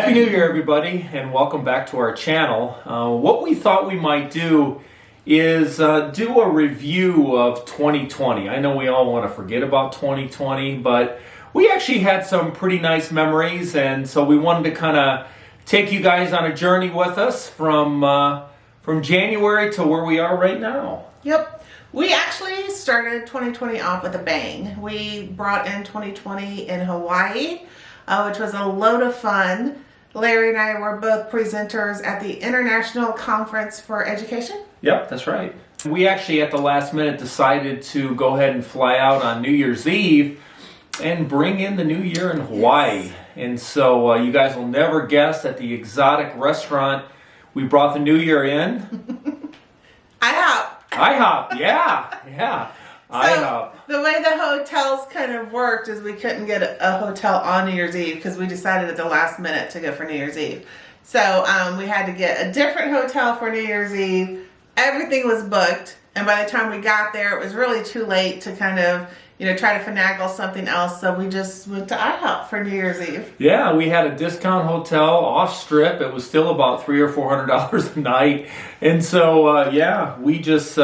Happy New Year, everybody, and welcome back to our channel. What we thought we might do is do a review of 2020. I know we all want to forget about 2020, but we actually had some pretty nice memories, and so we wanted to kind of take you guys on a journey with us from January to where we are right now. Yep. We actually started 2020 off with a bang. We brought in 2020 in Hawaii, which was a load of fun. Larry and I were both presenters at the International Conference for Education. Yep, that's right. We actually at the last minute decided to go ahead and fly out on New Year's Eve and bring in the new year in Hawaii. Yes. And so you guys will never guess at the exotic restaurant we brought the new year in. IHOP, yeah. So the way the hotels kind of worked is we couldn't get a hotel on New Year's Eve because we decided at the last minute to go for New Year's Eve. So we had to get a different hotel for New Year's Eve. Everything was booked, and by the time we got there, it was really too late to kind of, try to finagle something else. So we just went to IHOP for New Year's Eve. Yeah, we had a discount hotel off strip. It was still about $300 or $400 a night, and so we just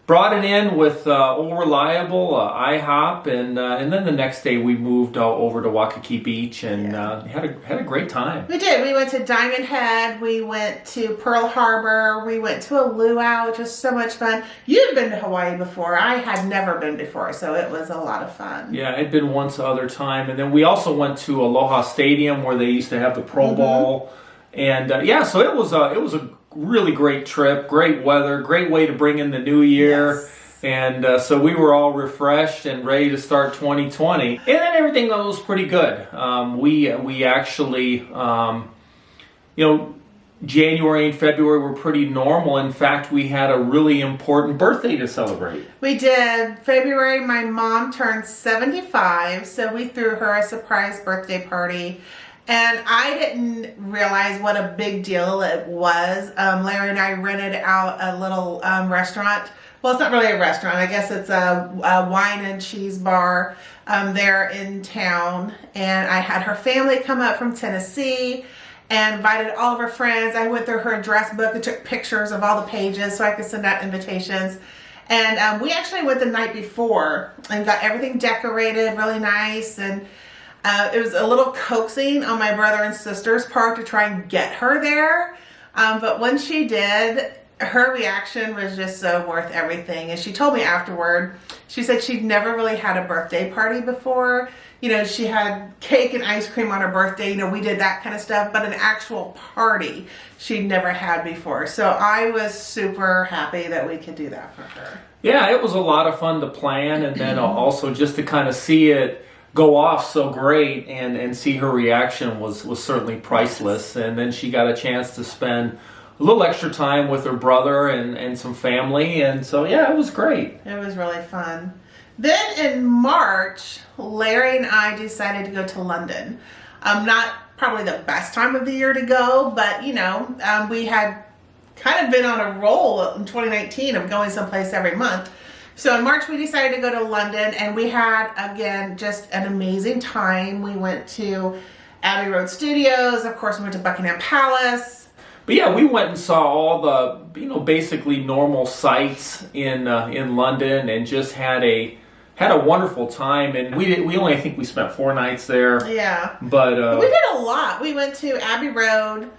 brought it in with old reliable IHOP, and then the next day we moved over to Waikiki Beach and had a great time. We did. We went to Diamond Head. We went to Pearl Harbor. We went to a luau, which was so much fun. You'd been to Hawaii before. I had never been before, so it was a lot of fun. Yeah, I'd been once other time, and then we also went to Aloha Stadium where they used to have the Pro Bowl, and so it was a really great trip, great weather, great way to bring in the new year. Yes. And so we were all refreshed and ready to start 2020. And then everything was pretty good. We actually, January and February were pretty normal. In fact, we had a really important birthday to celebrate. We did. February, my mom turned 75, so we threw her a surprise birthday party. And I didn't realize what a big deal it was. Larry and I rented out a little restaurant. Well, it's not really a restaurant. I guess it's a wine and cheese bar there in town. And I had her family come up from Tennessee and invited all of her friends. I went through her address book and took pictures of all the pages so I could send out invitations. And we actually went the night before and got everything decorated really nice. And it was a little coaxing on my brother and sister's part to try and get her there. But when she did, her reaction was just so worth everything. And she told me afterward, she said she'd never really had a birthday party before. She had cake and ice cream on her birthday. We did that kind of stuff. But an actual party she'd never had before. So I was super happy that we could do that for her. Yeah, it was a lot of fun to plan. And then also just to kind of see it go off so great and see her reaction was certainly priceless. And then she got a chance to spend a little extra time with her brother and some family, and so it was great. It was really fun. Then in March, Larry and I decided to go to London. Not probably the best time of the year to go, but we had kind of been on a roll in 2019 of going someplace every month. So in March, we decided to go to London, and we had, again, just an amazing time. We went to Abbey Road Studios. Of course, we went to Buckingham Palace. But we went and saw all the, basically normal sights in London, and just had a wonderful time. And we only, I think we spent 4 nights there. Yeah. But we did a lot. We went to Abbey Road.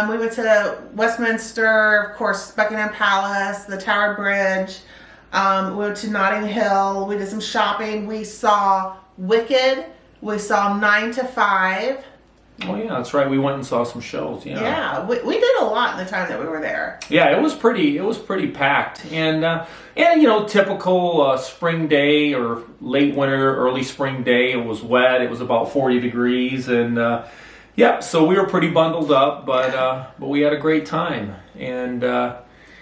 We went to Westminster, of course, Buckingham Palace, the Tower Bridge. We went to Notting Hill. We did some shopping. We saw Wicked. We saw 9 to 5. Oh yeah, that's right. We went and saw some shows. Yeah, we did a lot in the time that we were there. Yeah, it was pretty packed, and typical spring day or late winter, early spring day. It was wet. It was about 40 degrees, and so we were pretty bundled up, but we had a great time, and.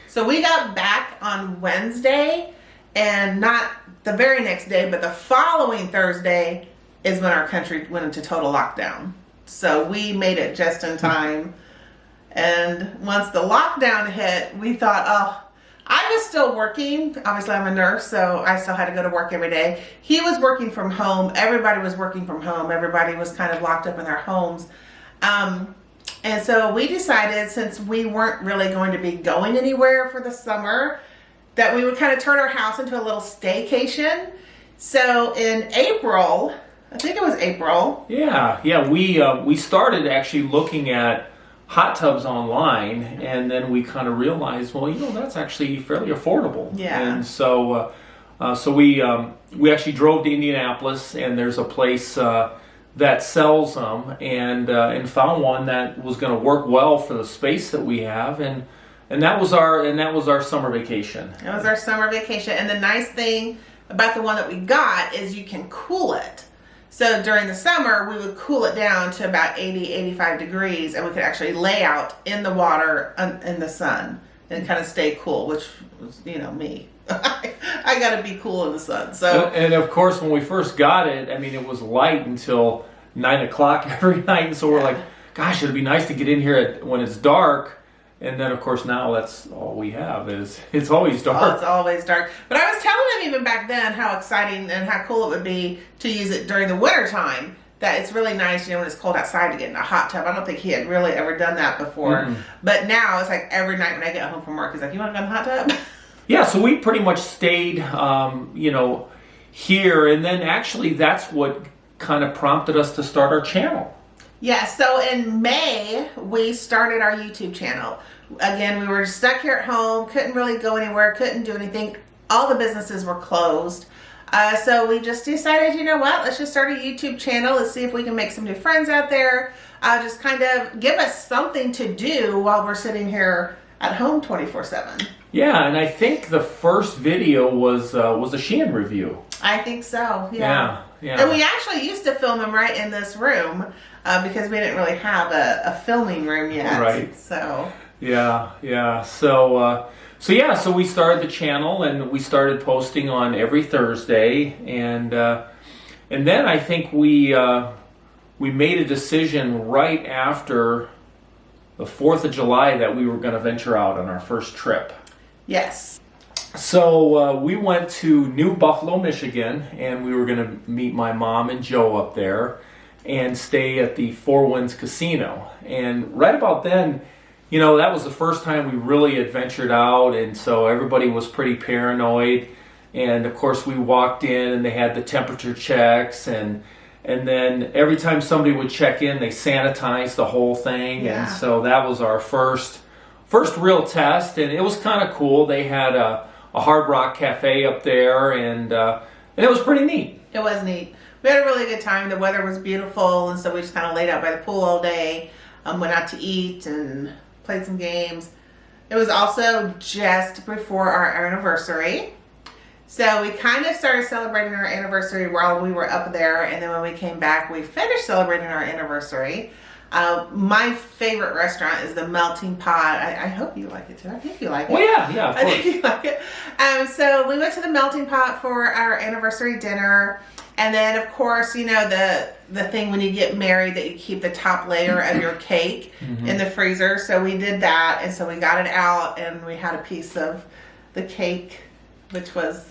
So we got back on Wednesday, and not the very next day, but the following Thursday is when our country went into total lockdown. So we made it just in time. And once the lockdown hit, we thought, I was still working. Obviously, I'm a nurse, so I still had to go to work every day. He was working from home. Everybody was working from home. Everybody was kind of locked up in their homes. And so we decided, since we weren't really going to be going anywhere for the summer, that we would kind of turn our house into a little staycation. So in April, I think it was April. Yeah, we started actually looking at hot tubs online, and then we kind of realized, well, that's actually fairly affordable. Yeah. And so we actually drove to Indianapolis, and there's a place that sells them, and found one that was going to work well for the space that we have, and that was our summer vacation. It was our summer vacation, and the nice thing about the one that we got is you can cool it. So during the summer, we would cool it down to about 80, 85 degrees, and we could actually lay out in the water in the sun and kind of stay cool, which was, me. I got to be cool in the sun. So and of course, when we first got it, it was light until 9 o'clock every night, and so we're like, gosh, it'd be nice to get in here when it's dark. And then, of course, now that's all we have is it's always dark. Oh, it's always dark. But I was telling him even back then how exciting and how cool it would be to use it during the winter time. That it's really nice, when it's cold outside, to get in a hot tub. I don't think he had really ever done that before. Mm-hmm. But now it's like every night when I get home from work, he's like, "You want to go in the hot tub?" Yeah, so we pretty much stayed, here, and then actually that's what kind of prompted us to start our channel. Yeah, so in May, we started our YouTube channel. Again, we were stuck here at home, couldn't really go anywhere, couldn't do anything. All the businesses were closed. So we just decided, let's just start a YouTube channel. Let's see if we can make some new friends out there. Just kind of give us something to do while we're sitting here at home 24/7. Yeah, and I think the first video was a Shein review. I think so, yeah. And we actually used to film them right in this room because we didn't really have a filming room yet. Right. So. Yeah. So we started the channel, and we started posting on every Thursday, and then I think we made a decision right after the 4th of July that we were going to venture out on our first trip. Yes. So we went to New Buffalo, Michigan, and we were going to meet my mom and Joe up there and stay at the Four Winds Casino. And right about then, that was the first time we really had ventured out, and so everybody was pretty paranoid. And of course, we walked in, and they had the temperature checks, and then every time somebody would check in, they sanitized the whole thing. Yeah. And so that was our first real test, and it was kind of cool. They had a Hard Rock Cafe up there, and it was pretty neat. It was neat. We had a really good time. The weather was beautiful, and so we just kind of laid out by the pool all day, went out to eat and played some games. It was also just before our anniversary. So we kind of started celebrating our anniversary while we were up there, and then when we came back, we finished celebrating our anniversary. My favorite restaurant is the Melting Pot. I hope you like it too. I think you like it. Well, yeah, of course. I think you like it. So we went to the Melting Pot for our anniversary dinner. And then, of course, the thing when you get married that you keep the top layer of your cake in the freezer. So we did that, and so we got it out, and we had a piece of the cake, which was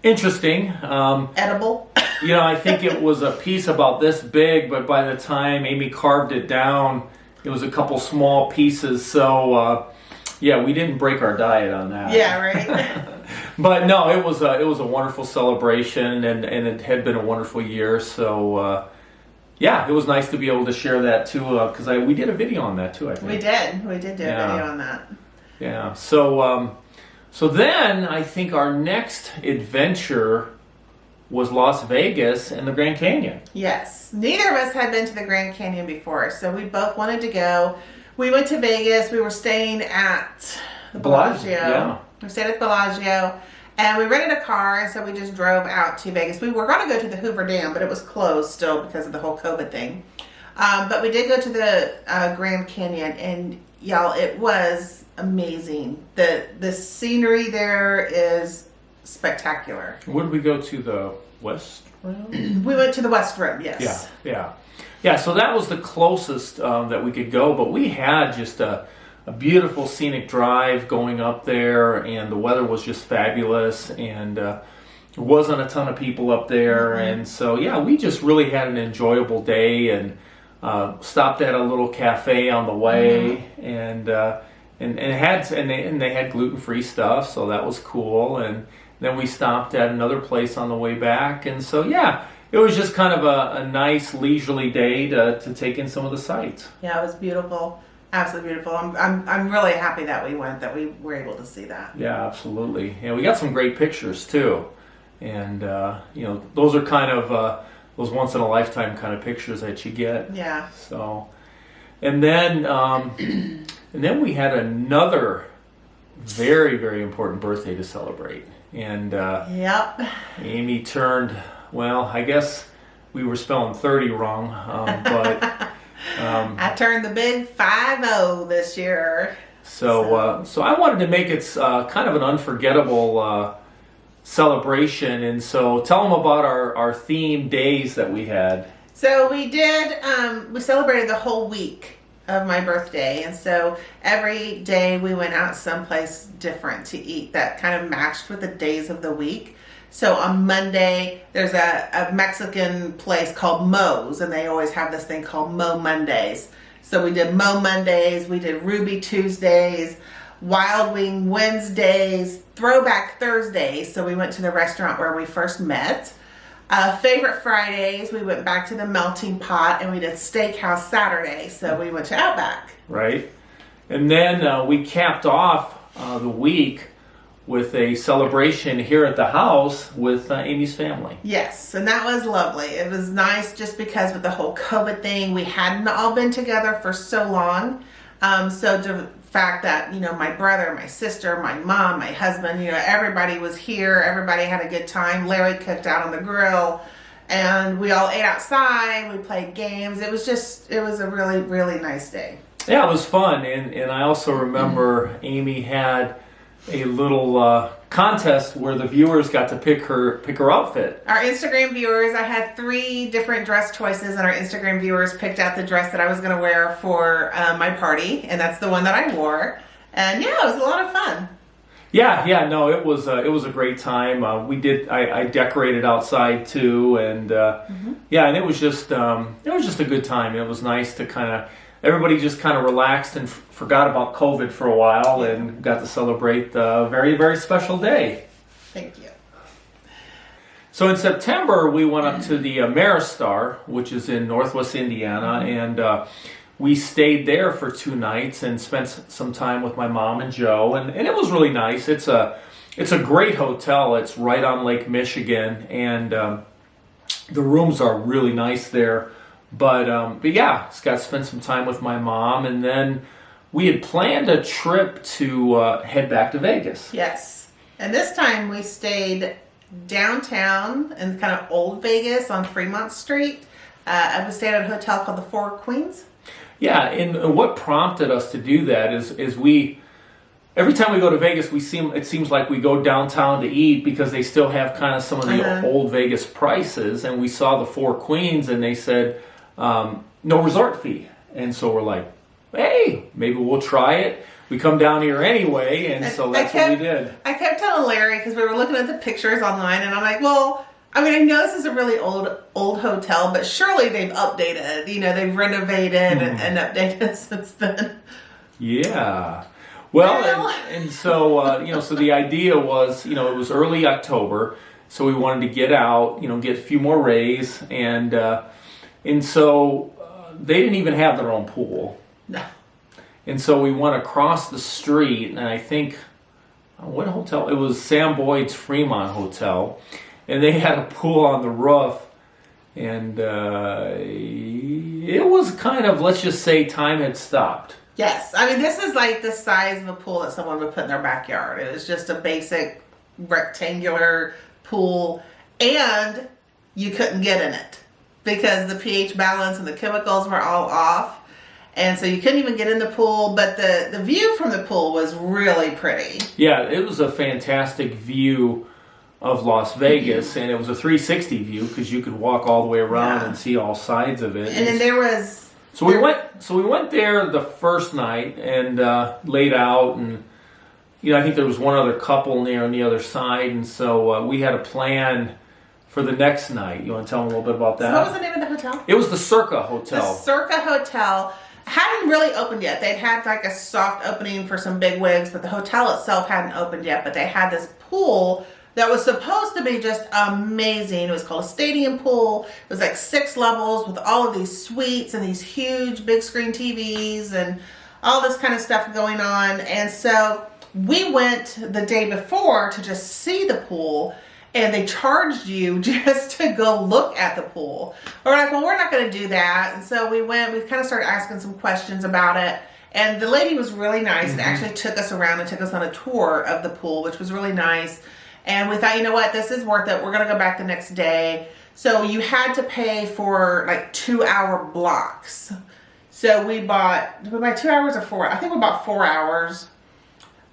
interesting. Edible. I think it was a piece about this big, but by the time Amy carved it down, it was a couple small pieces. So, we didn't break our diet on that. Yeah, right. But no, it was a wonderful celebration, and it had been a wonderful year. So, it was nice to be able to share that too, because we did a video on that too, I think. We did do a video on that. Yeah. So then I think our next adventure was Las Vegas and the Grand Canyon. Yes. Neither of us had been to the Grand Canyon before, so we both wanted to go. We went to Vegas. We were staying at the Bellagio. Yeah. We stayed at the Bellagio, and we rented a car, and so we just drove out to Vegas. We were going to go to the Hoover Dam, but it was closed still because of the whole COVID thing. But we did go to the Grand Canyon, and y'all, it was amazing. The scenery there is spectacular. What did we go to, the West Rim? We went to the West Rim, yes. Yeah, so that was the closest that we could go, but we had just a beautiful scenic drive going up there, and the weather was just fabulous, and there wasn't a ton of people up there, and so we just really had an enjoyable day, and stopped at a little cafe on the way, and they had gluten-free stuff, so that was cool. And then we stopped at another place on the way back, and so yeah, it was just kind of a nice leisurely day to take in some of the sights. Yeah, it was beautiful, absolutely beautiful. I'm really happy that we went, that we were able to see that. Yeah, absolutely. And we got some great pictures too, and those are kind of those once in a lifetime kind of pictures that you get. Yeah. So, and then we had another very, very important birthday to celebrate. And yep. Amy turned, well, I guess we were spelling 30 wrong, but I turned the big 50 this year. So I wanted to make it kind of an unforgettable celebration, and so tell them about our theme days that we had. So we did, we celebrated the whole week of my birthday, and so every day we went out someplace different to eat that kind of matched with the days of the week. So on Monday, there's a Mexican place called Mo's, and they always have this thing called Mo Mondays. So we did Mo Mondays, we did Ruby Tuesdays, Wild Wing Wednesdays, Throwback Thursdays. So we went to the restaurant where we first met. Favorite Fridays, we went back to the Melting Pot, and we did Steakhouse Saturday. So we went to Outback. Right. And then we capped off the week with a celebration here at the house with Amy's family. Yes, and that was lovely. It was nice just because with the whole COVID thing, we hadn't all been together for so long. So the fact that, my brother, my sister, my mom, my husband, everybody was here. Everybody had a good time. Larry cooked out on the grill, and we all ate outside. We played games. It was a really, really nice day. Yeah, it was fun. And I also remember Amy had a little contest where the viewers got to pick her outfit. Our Instagram viewers, I had 3 different dress choices, and our Instagram viewers picked out the dress that I was going to wear for my party, and that's the one that I wore. And yeah, it was a lot of fun. Yeah, no, it was a great time. I decorated outside too, and and it was just a good time. It was nice to everybody just kind of relaxed and forgot about COVID for a while and got to celebrate a very, very special day. Thank you. So in September, we went up to the Maristar, which is in Northwest Indiana, and we stayed there for 2 nights and spent some time with my mom and Joe, and it was really nice. It's a great hotel. It's right on Lake Michigan, and the rooms are really nice there. But yeah, Scott spent some time with my mom, and then we had planned a trip to head back to Vegas. Yes, and this time we stayed downtown in kind of old Vegas on Fremont Street. I stayed at a hotel called the Four Queens. Yeah, and what prompted us to do that is we, every time we go to Vegas, it seems like we go downtown to eat because they still have kind of some of the old Vegas prices, and we saw the Four Queens, and they said, no resort fee. And so we're like, hey, maybe we'll try it. We come down here anyway, and so that's what we did. I kept telling Larry, because we were looking at the pictures online, and I'm like, well, I mean, I know this is a really old hotel, but surely they've updated. They've renovated and updated since then. Yeah. Well, and so, so the idea was, it was early October, so we wanted to get out, get a few more rays, and so they didn't even have their own pool. No. And so we went across the street, and I think, what hotel? It was Sam Boyd's Fremont Hotel, and they had a pool on the roof, and it was kind of, let's just say, time had stopped. Yes. I mean, this is like the size of a pool that someone would put in their backyard. It was just a basic rectangular pool, and you couldn't get in it because the pH balance and the chemicals were all off. And so you couldn't even get in the pool, but the view from the pool was really pretty. Yeah, it was a fantastic view of Las Vegas, and it was a 360 view because you could walk all the way around and see all sides of it. And then there was... So we went there the first night and laid out, and I think there was one other couple near on the other side, and so we had a plan for the next night. You want to tell them a little bit about that? So what was the name of the hotel? It was the Circa Hotel. The Circa Hotel hadn't really opened yet. They'd had like a soft opening for some big wigs, but the hotel itself hadn't opened yet. But they had this pool that was supposed to be just amazing. It was called a stadium pool. It was like 6 levels with all of these suites and these huge big screen TVs and all this kind of stuff going on. And so we went the day before to just see the pool, and they charged you just to go look at the pool. We're like, well, we're not going to do that. And so we went, we kind of started asking some questions about it. And the lady was really nice and actually took us around and took us on a tour of the pool, which was really nice. And we thought, you know what, this is worth it. We're going to go back the next day. So you had to pay for like 2-hour blocks. So did we buy 2 hours or 4? I think we bought 4 hours.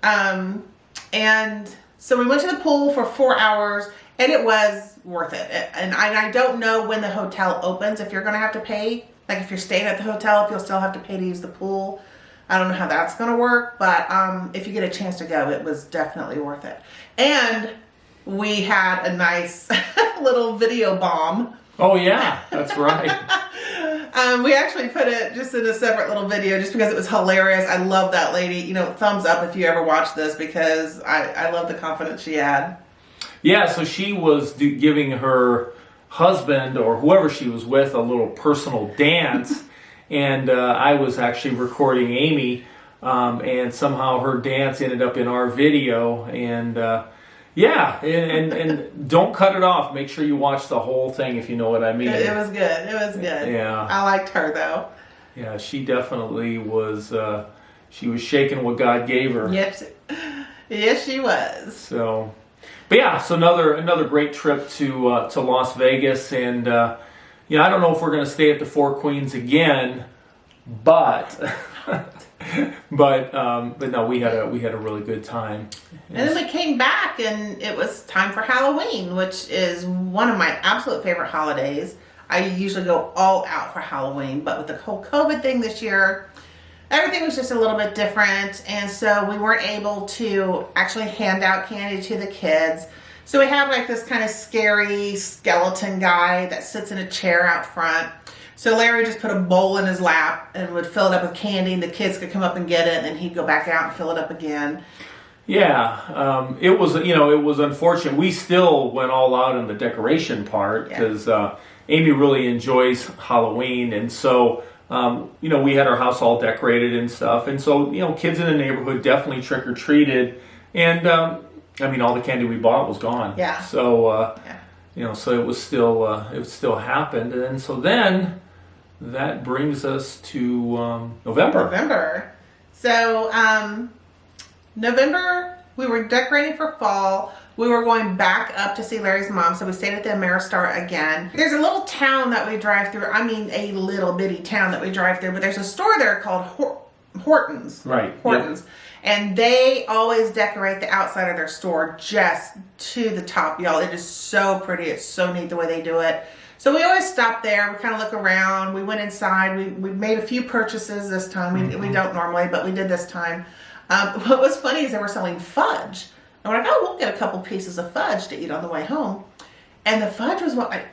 And so we went to the pool for 4 hours, and it was worth it. And I don't know when the hotel opens, if you're going to have to pay. Like if you're staying at the hotel, if you'll still have to pay to use the pool. I don't know how that's going to work, but if you get a chance to go, it was definitely worth it. And we had a nice little video bomb. Oh yeah, that's right. We actually put it just in a separate little video just because it was hilarious. I love that lady. You know, thumbs up if you ever watch this, because I love the confidence she had. Yeah, so she was giving her husband or whoever she was with a little personal dance. And I was actually recording Amy, and somehow her dance ended up in our video. And and don't cut it off. Make sure you watch the whole thing, if you know what I mean. It was good. It was good. Yeah. I liked her, though. Yeah, she definitely was. She was shaking what God gave her. Yes, she was. So, but yeah, so another great trip to Las Vegas, and I don't know if we're going to stay at the Four Queens again, but but no, we had a really good time. And then we came back, and it was time for Halloween, which is one of my absolute favorite holidays. I usually go all out for Halloween, but with the whole COVID thing this year, everything was just a little bit different, and so we weren't able to actually hand out candy to the kids. So we have like this kind of scary skeleton guy that sits in a chair out front. So Larry just put a bowl in his lap and would fill it up with candy, and the kids could come up and get it, and then he'd go back out and fill it up again. Yeah, it was unfortunate. We still went all out in the decoration part because Amy really enjoys Halloween, and so we had our house all decorated and stuff, and so kids in the neighborhood definitely trick or treated, and all the candy we bought was gone. Yeah. So so it still happened, and so then that brings us to November. So November, we were decorating for fall. We were going back up to see Larry's mom, so we stayed at the Ameristar again. There's a little town that we drive through. I mean, a little bitty town that we drive through, but there's a store there called Hortons. Right. Hortons. Yep. And they always decorate the outside of their store just to the top, y'all. It is so pretty. It's so neat the way they do it. So we always stop there. We kind of look around. We went inside. We made a few purchases this time. We don't normally, but we did this time. What was funny is they were selling fudge. And we're like, oh, we'll get a couple pieces of fudge to eat on the way home. And the fudge was what, like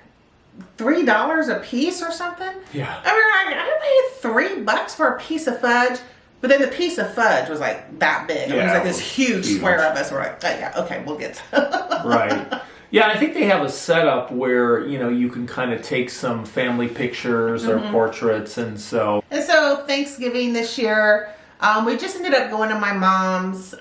$3 a piece or something? Yeah. And we were like, I paid $3 for a piece of fudge. But then the piece of fudge was like that big. Yeah, it was like this huge square of us. We're like, oh, yeah, okay, we'll get some. Right. Yeah, I think they have a setup where, you can kind of take some family pictures or portraits, and so. And so Thanksgiving this year, we just ended up going to my mom's.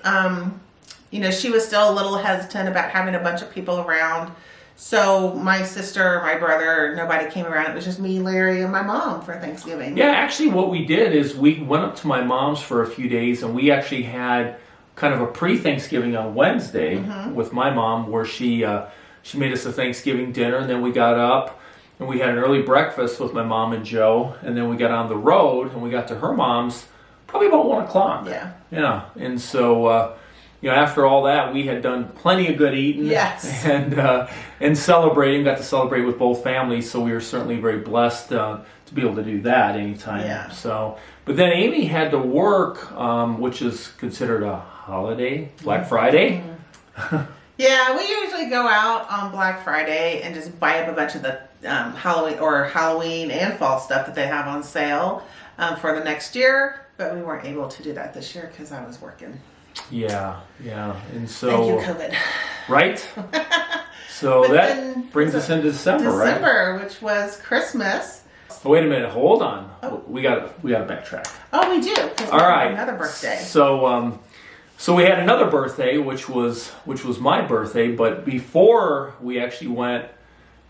She was still a little hesitant about having a bunch of people around. So my sister, my brother, nobody came around. It was just me, Larry, and my mom for Thanksgiving. Yeah, actually what we did is we went up to my mom's for a few days, and we actually had kind of a pre-Thanksgiving on Wednesday with my mom, where she made us a Thanksgiving dinner, and then we got up and we had an early breakfast with my mom and Joe, and then we got on the road and we got to her mom's probably about 1 o'clock. Yeah. Yeah, and so after all that, we had done plenty of good eating. Yes. And celebrating. Got to celebrate with both families, so we were certainly very blessed to be able to do that anytime. Yeah. So, but then Amy had to work, which is considered a holiday, Black Friday. Yeah, we usually go out on Black Friday and just buy up a bunch of the Halloween and fall stuff that they have on sale for the next year. But we weren't able to do that this year because I was working. Yeah, and so thank you, COVID. Right. So that brings us into December, right? Which was Christmas. Oh, wait a minute, hold on. Oh. We got to backtrack. Oh, we do. All right. Another birthday. So we had another birthday, which was my birthday. But before we actually went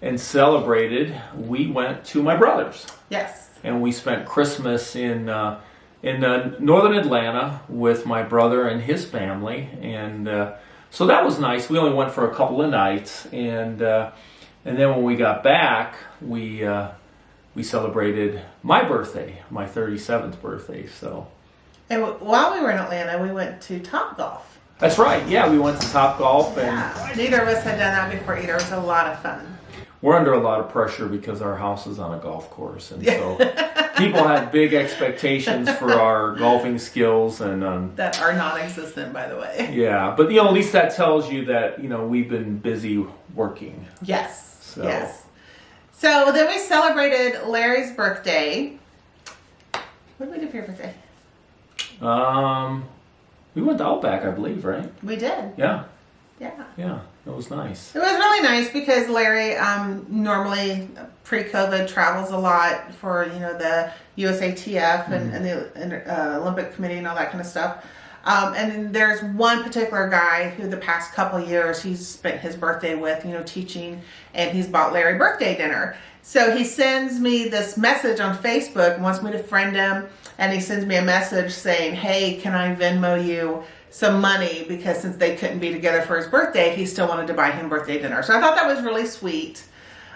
and celebrated, we went to my brother's. Yes. And we spent Christmas in northern Atlanta with my brother and his family, and so that was nice. We only went for a couple of nights, and then when we got back, we celebrated my birthday, my 37th birthday. So, and while we were in Atlanta, we went to Topgolf. That's right. Yeah, we went to Topgolf, and neither of us had done that before either. It was a lot of fun. We're under a lot of pressure because our house is on a golf course, and so people had big expectations for our golfing skills, and that are non-existent, by the way. Yeah, but at least that tells you that we've been busy working. Yes. Yes. So then we celebrated Larry's birthday. What did we do for your birthday? We went to Outback, I believe, right? We did. Yeah. Yeah. That was nice. It was really nice because Larry normally pre-COVID travels a lot for the USATF and the Olympic Committee and all that kind of stuff. And there's one particular guy who the past couple of years he's spent his birthday with, teaching, and he's bought Larry birthday dinner. So he sends me this message on Facebook, wants me to friend him, and he sends me a message saying, "Hey, can I Venmo you some money?" Because since they couldn't be together for his birthday, he still wanted to buy him birthday dinner. So I thought that was really sweet.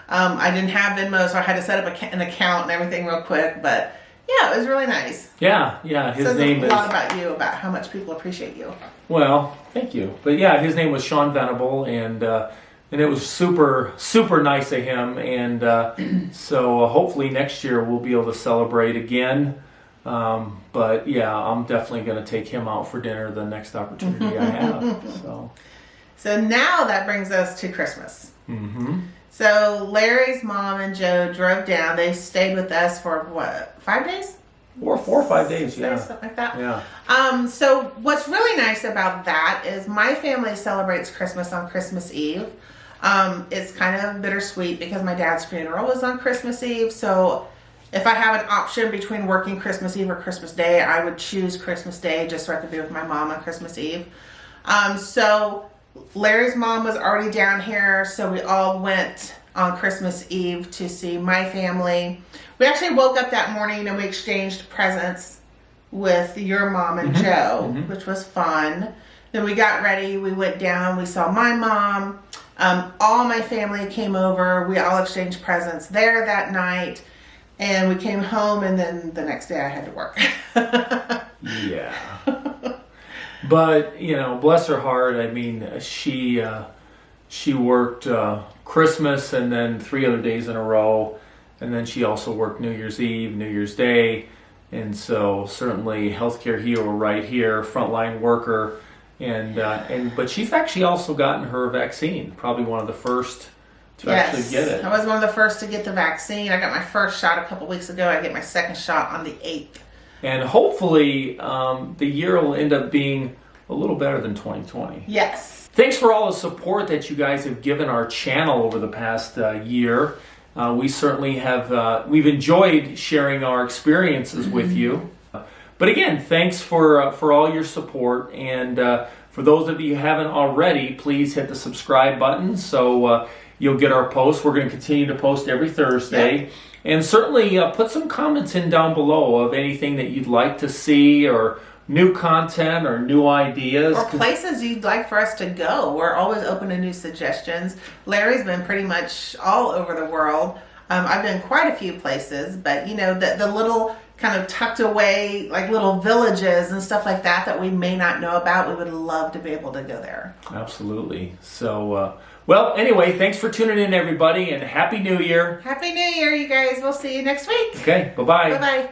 I didn't have Venmo, so I had to set up an account and everything real quick. But yeah, it was really nice. Yeah. His name is. A lot about you, about how much people appreciate you. Well, thank you. But yeah, his name was Sean Venable, and it was super, super nice of him. And so hopefully next year we'll be able to celebrate again. But yeah, I'm definitely going to take him out for dinner the next opportunity I have. So now that brings us to Christmas. Mm-hmm. So Larry's mom and Joe drove down. They stayed with us for what, 5 days? 4 or 5 days, yeah. Something like that. Yeah. So what's really nice about that is my family celebrates Christmas on Christmas Eve. It's kind of bittersweet because my dad's funeral was on Christmas Eve. So if I have an option between working Christmas Eve or Christmas Day, I would choose Christmas Day just so I could be with my mom on Christmas Eve. So Larry's mom was already down here, so we all went on Christmas Eve to see my family. We actually woke up that morning and we exchanged presents with your mom and Joe, which was fun. Then we got ready, we went down, we saw my mom. All my family came over. We all exchanged presents there that night. And we came home, and then the next day I had to work. Yeah. But, bless her heart. I mean, she worked Christmas and then 3 other days in a row. And then she also worked New Year's Eve, New Year's Day. And so certainly healthcare hero right here, frontline worker. But she's actually also gotten her vaccine, probably one of the first to actually get it. I was one of the first to get the vaccine. I got my first shot a couple weeks ago. I get my second shot on the 8th. And hopefully the year will end up being a little better than 2020. Yes. Thanks for all the support that you guys have given our channel over the past year. We certainly have, we've enjoyed sharing our experiences with you. But again, thanks for all your support. And for those of you who haven't already, please hit the subscribe button so you'll get our posts. We're going to continue to post every Thursday. Yep. And certainly put some comments in down below of anything that you'd like to see, or new content or new ideas. Or places you'd like for us to go. We're always open to new suggestions. Larry's been pretty much all over the world. I've been quite a few places, but the little kind of tucked away, like little villages and stuff like that we may not know about, we would love to be able to go there. Absolutely. So, well, anyway, thanks for tuning in, everybody, and Happy New Year. Happy New Year, you guys. We'll see you next week. Okay, bye-bye. Bye-bye.